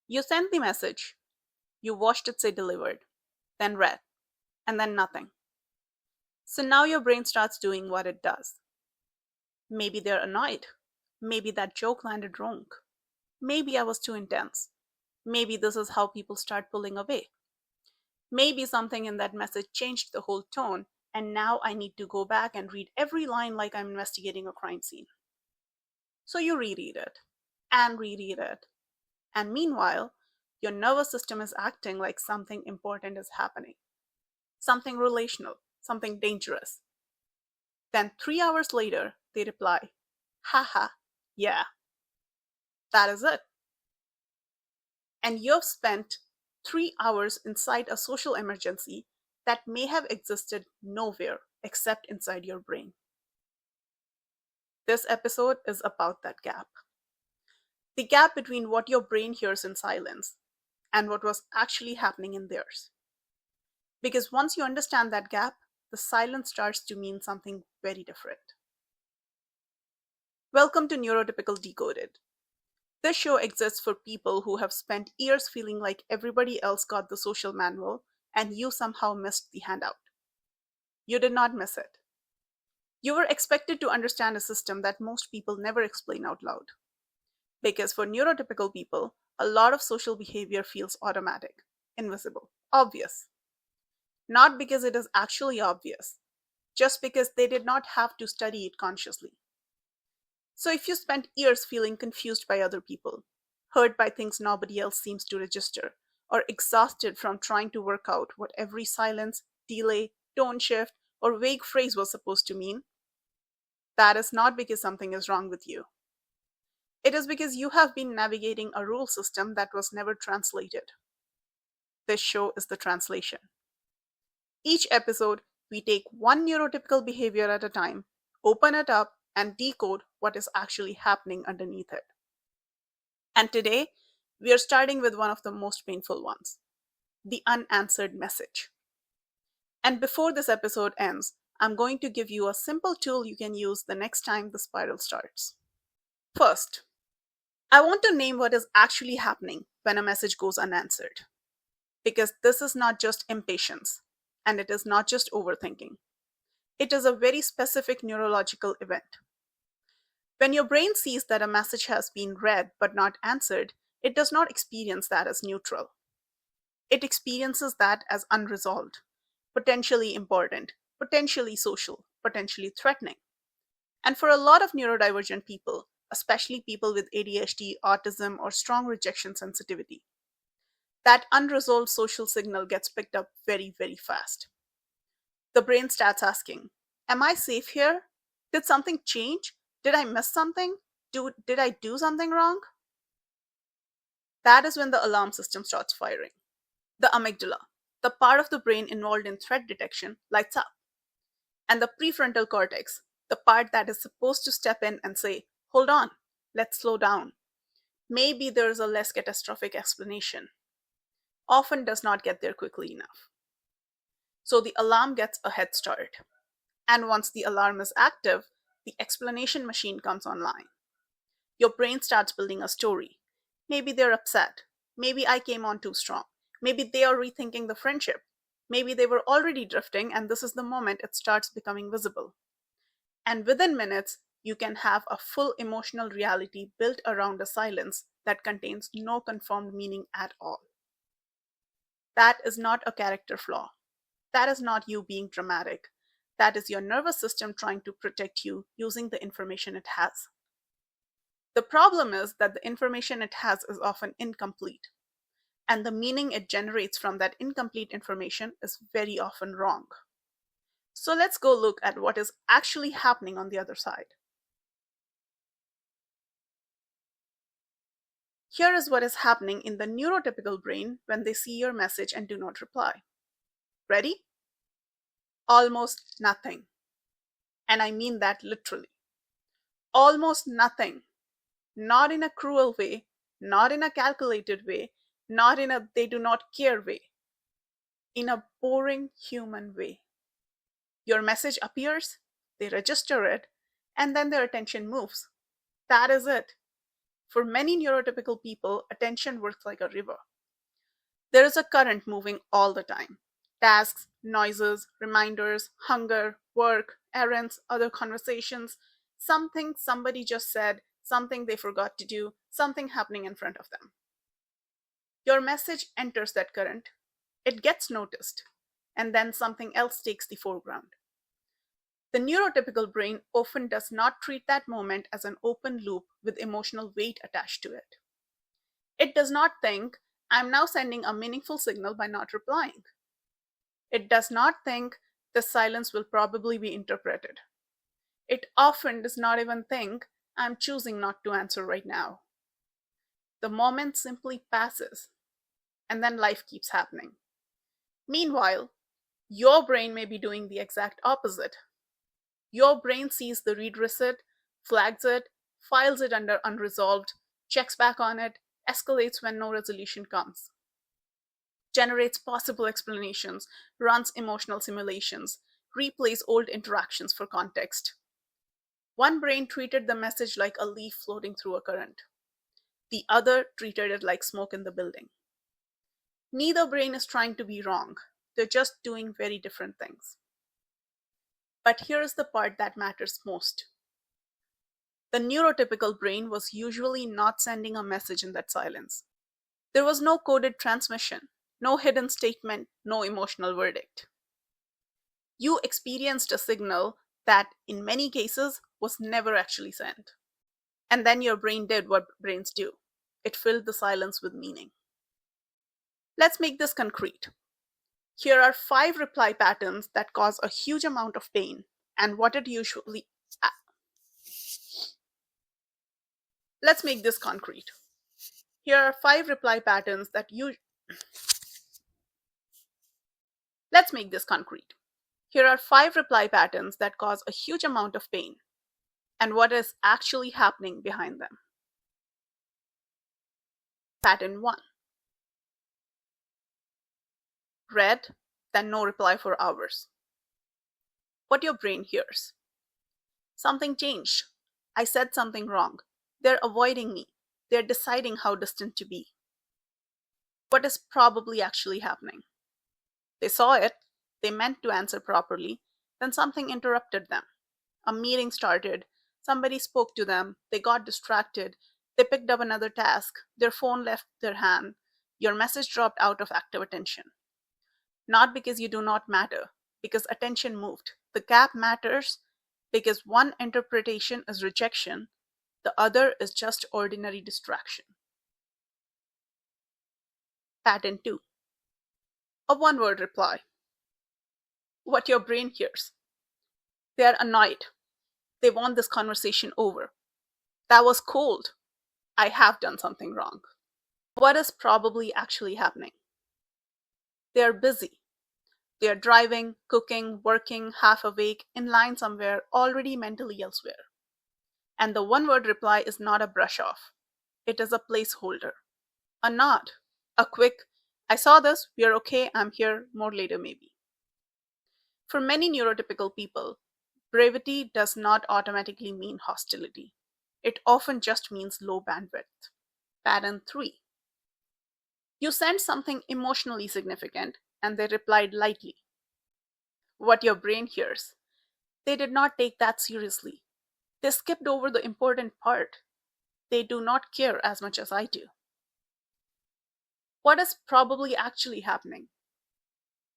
You sent the message, you watched it say delivered, then read, and then nothing. So now your brain starts doing what it does. Maybe they're annoyed. Maybe that joke landed wrong. Maybe I was too intense. Maybe this is how people start pulling away. Maybe something in that message changed the whole tone, and now I need to go back and read every line like I'm investigating a crime scene. So you reread it, and reread it. And meanwhile, your nervous system is acting like something important is happening, something relational, something dangerous. Then 3 hours later, they reply, haha, yeah, that is it. And you've spent 3 hours inside a social emergency that may have existed nowhere except inside your brain. This episode is about that gap. The gap between what your brain hears in silence and what was actually happening in theirs. Because once you understand that gap, the silence starts to mean something very different. Welcome to Neurotypical Decoded. This show exists for people who have spent years feeling like everybody else got the social manual and you somehow missed the handout. You did not miss it. You were expected to understand a system that most people never explain out loud. Because for neurotypical people, a lot of social behavior feels automatic, invisible, obvious. Not because it is actually obvious, just because they did not have to study it consciously. So if you spent years feeling confused by other people, hurt by things nobody else seems to register, or exhausted from trying to work out what every silence, delay, tone shift, or vague phrase was supposed to mean, that is not because something is wrong with you. It is because you have been navigating a rule system that was never translated. This show is the translation. Each episode, we take one neurotypical behavior at a time, open it up, and decode what is actually happening underneath it. And today, we are starting with one of the most painful ones, the unanswered message. And before this episode ends, I'm going to give you a simple tool you can use the next time the spiral starts. First, I want to name what is actually happening when a message goes unanswered. Because this is not just impatience, and it is not just overthinking. It is a very specific neurological event. When your brain sees that a message has been read but not answered, it does not experience that as neutral. It experiences that as unresolved, potentially important, potentially social, potentially threatening. And for a lot of neurodivergent people, especially people with ADHD, autism, or strong rejection sensitivity, that unresolved social signal gets picked up very, very fast. The brain starts asking, am I safe here? Did something change? Did I miss something? Did I do something wrong? That is when the alarm system starts firing. The amygdala, the part of the brain involved in threat detection, lights up. And the prefrontal cortex, the part that is supposed to step in and say, hold on, let's slow down. Maybe there is a less catastrophic explanation. Often does not get there quickly enough. So the alarm gets a head start. And once the alarm is active, the explanation machine comes online. Your brain starts building a story. Maybe they're upset. Maybe I came on too strong. Maybe they are rethinking the friendship. Maybe they were already drifting and this is the moment it starts becoming visible. And within minutes, you can have a full emotional reality built around a silence that contains no confirmed meaning at all. That is not a character flaw. That is not you being dramatic. That is your nervous system trying to protect you using the information it has. The problem is that the information it has is often incomplete, and the meaning it generates from that incomplete information is very often wrong. So let's go look at what is actually happening on the other side. Here is what is happening in the neurotypical brain when they see your message and do not reply. Ready? Almost nothing. And I mean that literally. Almost nothing. Not in a cruel way, not in a calculated way, not in a they do not care way. In a boring human way. Your message appears, they register it, and then their attention moves. That is it. For many neurotypical people, attention works like a river. There is a current moving all the time. Tasks, noises, reminders, hunger, work, errands, other conversations, something somebody just said, something they forgot to do, something happening in front of them. Your message enters that current, it gets noticed, and then something else takes the foreground. The neurotypical brain often does not treat that moment as an open loop with emotional weight attached to it. It does not think, I'm now sending a meaningful signal by not replying. It does not think, the silence will probably be interpreted. It often does not even think, I'm choosing not to answer right now. The moment simply passes, and then life keeps happening. Meanwhile, your brain may be doing the exact opposite. Your brain sees the read receipt, flags it, files it under unresolved, checks back on it, escalates when no resolution comes, generates possible explanations, runs emotional simulations, replays old interactions for context. One brain treated the message like a leaf floating through a current. The other treated it like smoke in the building. Neither brain is trying to be wrong. They're just doing very different things. But here's the part that matters most. The neurotypical brain was usually not sending a message in that silence. There was no coded transmission, no hidden statement, no emotional verdict. You experienced a signal that, in many cases, was never actually sent. And then your brain did what brains do. It filled the silence with meaning. Let's make this concrete. Here are 5 reply patterns that cause a huge amount of pain and what it usually. Let's make this concrete. Here are 5 reply patterns that Let's make this concrete. Here are 5 reply patterns that cause a huge amount of pain and what is actually happening behind them. Pattern 1. Read, then no reply for hours. What your brain hears. Something changed. I said something wrong. They're avoiding me. They're deciding how distant to be. What is probably actually happening? They saw it. They meant to answer properly. Then something interrupted them. A meeting started. Somebody spoke to them. They got distracted. They picked up another task. Their phone left their hand. Your message dropped out of active attention. Not because you do not matter, because attention moved. The gap matters because one interpretation is rejection, the other is just ordinary distraction. Pattern 2. A one-word reply. What your brain hears. They are annoyed. They want this conversation over. That was cold. I have done something wrong. What is probably actually happening? They are busy. They are driving, cooking, working, half awake, in line somewhere, already mentally elsewhere. And the one-word reply is not a brush off. It is a placeholder. A nod. A quick, I saw this, we are okay, I'm here, more later maybe. For many neurotypical people, brevity does not automatically mean hostility. It often just means low bandwidth. Pattern 3. You sent something emotionally significant and they replied lightly. What your brain hears. They did not take that seriously. They skipped over the important part. They do not care as much as I do. What is probably actually happening?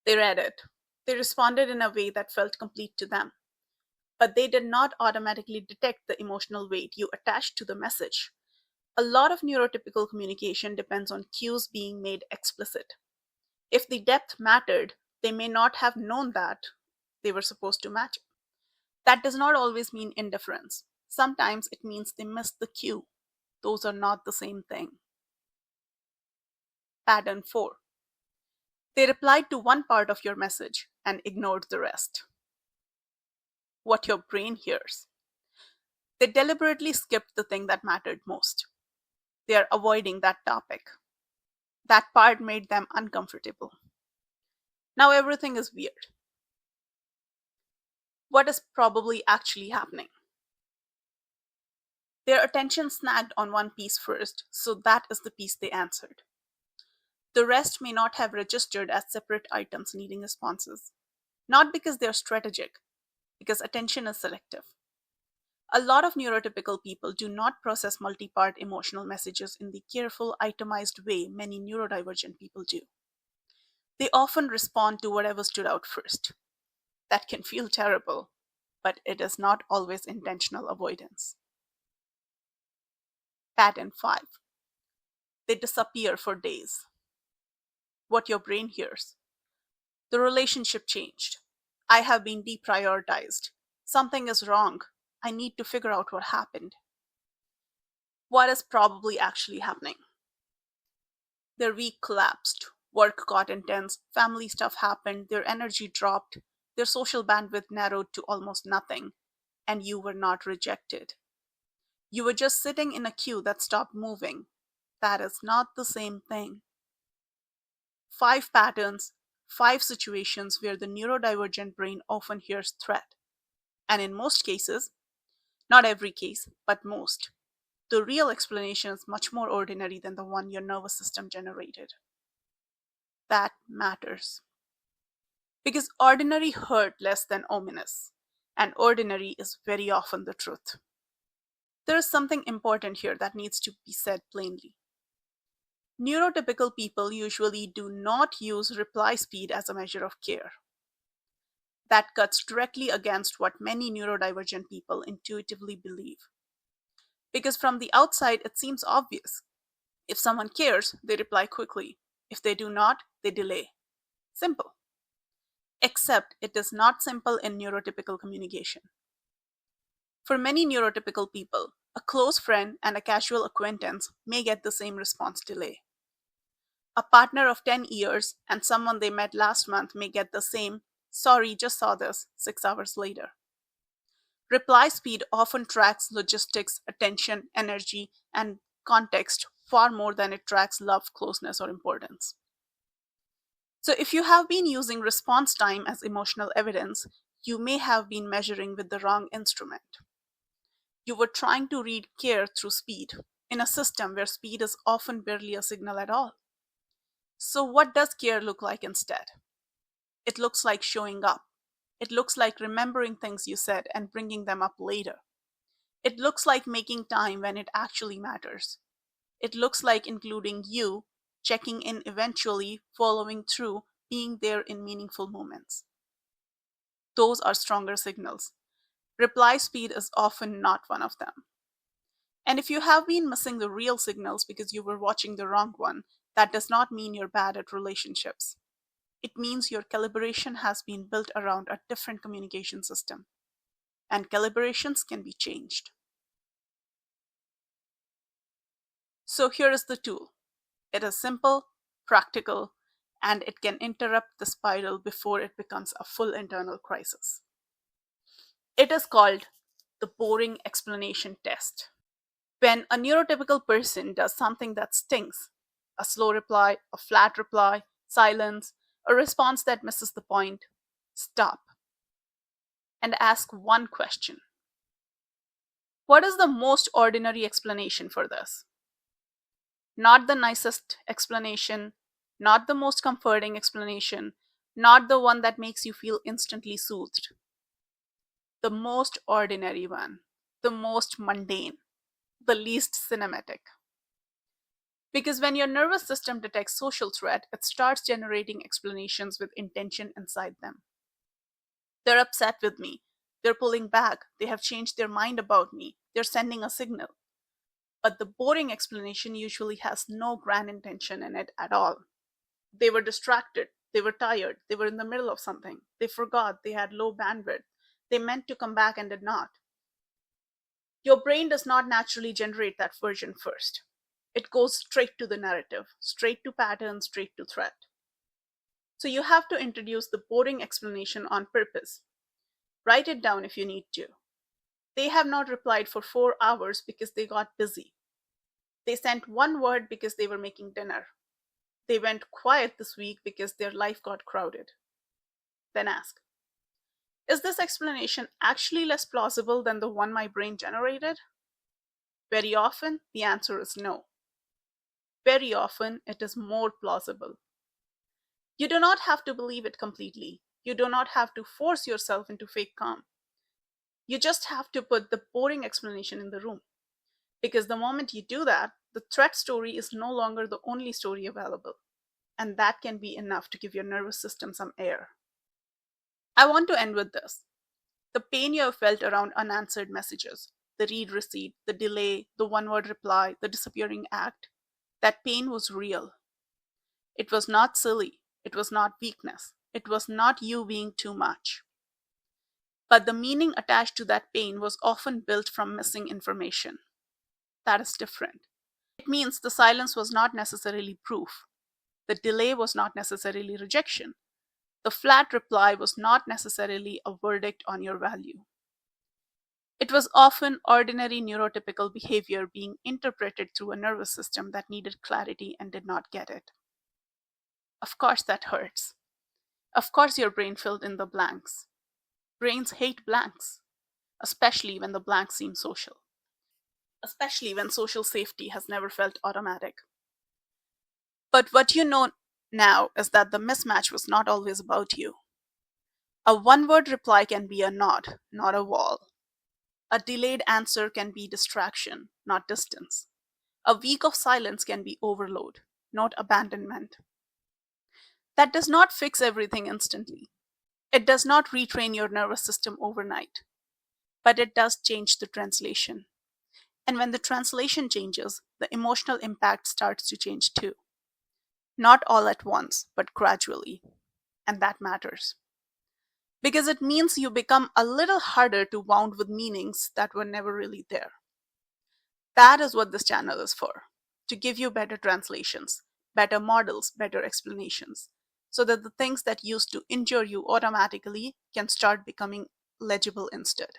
They read it. They responded in a way that felt complete to them. But they did not automatically detect the emotional weight you attached to the message. A lot of neurotypical communication depends on cues being made explicit. If the depth mattered, they may not have known that they were supposed to match it. That does not always mean indifference. Sometimes it means they missed the cue. Those are not the same thing. Pattern 4. They replied to one part of your message and ignored the rest. What your brain hears. They deliberately skipped the thing that mattered most. They are avoiding that topic. That part made them uncomfortable. Now everything is weird. What is probably actually happening? Their attention snagged on one piece first, so that is the piece they answered. The rest may not have registered as separate items needing responses. Not because they're strategic, because attention is selective. A lot of neurotypical people do not process multi-part emotional messages in the careful, itemized way many neurodivergent people do. They often respond to whatever stood out first. That can feel terrible, but it is not always intentional avoidance. Pattern 5. They disappear for days. What your brain hears. The relationship changed. I have been deprioritized. Something is wrong. I need to figure out what happened. What is probably actually happening? Their week collapsed. Work got intense. Family stuff happened. Their energy dropped. Their social bandwidth narrowed to almost nothing. And you were not rejected. You were just sitting in a queue that stopped moving. That is not the same thing. 5 patterns, 5 situations where the neurodivergent brain often hears threat. And in most cases, not every case, but most, the real explanation is much more ordinary than the one your nervous system generated. That matters. Because ordinary hurt less than ominous, and ordinary is very often the truth. There is something important here that needs to be said plainly. Neurotypical people usually do not use reply speed as a measure of care. That cuts directly against what many neurodivergent people intuitively believe. Because from the outside, it seems obvious. If someone cares, they reply quickly. If they do not, they delay. Simple. Except it is not simple in neurotypical communication. For many neurotypical people, a close friend and a casual acquaintance may get the same response delay. A partner of 10 years and someone they met last month may get the same, "Sorry, just saw this," 6 hours later. Reply speed often tracks logistics, attention, energy, and context far more than it tracks love, closeness, or importance. So if you have been using response time as emotional evidence, you may have been measuring with the wrong instrument. You were trying to read care through speed in a system where speed is often barely a signal at all. So what does care look like instead? It looks like showing up. It looks like remembering things you said and bringing them up later. It looks like making time when it actually matters. It looks like including you, checking in eventually, following through, being there in meaningful moments. Those are stronger signals. Reply speed is often not one of them. And if you have been missing the real signals because you were watching the wrong one, that does not mean you're bad at relationships. It means your calibration has been built around a different communication system. And calibrations can be changed. So here is the tool. It is simple, practical, and it can interrupt the spiral before it becomes a full internal crisis. It is called the boring explanation test. When a neurotypical person does something that stings, a slow reply, a flat reply, silence, a response that misses the point, stop and ask one question. What is the most ordinary explanation for this? Not the nicest explanation, not the most comforting explanation, not the one that makes you feel instantly soothed. The most ordinary one, the most mundane, the least cinematic. Because when your nervous system detects social threat, it starts generating explanations with intention inside them. They're upset with me. They're pulling back. They have changed their mind about me. They're sending a signal. But the boring explanation usually has no grand intention in it at all. They were distracted. They were tired. They were in the middle of something. They forgot. They had low bandwidth. They meant to come back and did not. Your brain does not naturally generate that version first. It goes straight to the narrative, straight to pattern, straight to threat. So you have to introduce the boring explanation on purpose. Write it down if you need to. They have not replied for 4 hours because they got busy. They sent one word because they were making dinner. They went quiet this week because their life got crowded. Then ask, is this explanation actually less plausible than the one my brain generated? Very often, the answer is no. Very often, it is more plausible. You do not have to believe it completely. You do not have to force yourself into fake calm. You just have to put the boring explanation in the room. Because the moment you do that, the threat story is no longer the only story available. And that can be enough to give your nervous system some air. I want to end with this. The pain you have felt around unanswered messages, the read receipt, the delay, the one word reply, the disappearing act, that pain was real. It was not silly. It was not weakness. It was not you being too much. But the meaning attached to that pain was often built from missing information. That is different. It means the silence was not necessarily proof. The delay was not necessarily rejection. The flat reply was not necessarily a verdict on your value. It was often ordinary neurotypical behavior being interpreted through a nervous system that needed clarity and did not get it. Of course, that hurts. Of course, your brain filled in the blanks. Brains hate blanks, especially when the blanks seem social, especially when social safety has never felt automatic. But what you know now is that the mismatch was not always about you. A one-word reply can be a nod, not a wall. A delayed answer can be distraction, not distance. A week of silence can be overload, not abandonment. That does not fix everything instantly. It does not retrain your nervous system overnight. But it does change the translation. And when the translation changes, the emotional impact starts to change too. Not all at once, but gradually. And that matters. Because it means you become a little harder to wound with meanings that were never really there. That is what this channel is for, to give you better translations, better models, better explanations, so that the things that used to injure you automatically can start becoming legible instead.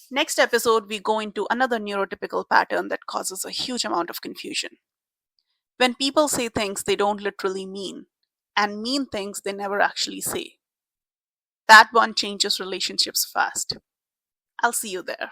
Next episode, we go into another neurotypical pattern that causes a huge amount of confusion. When people say things they don't literally mean, and mean things they never actually say. That one changes relationships fast. I'll see you there.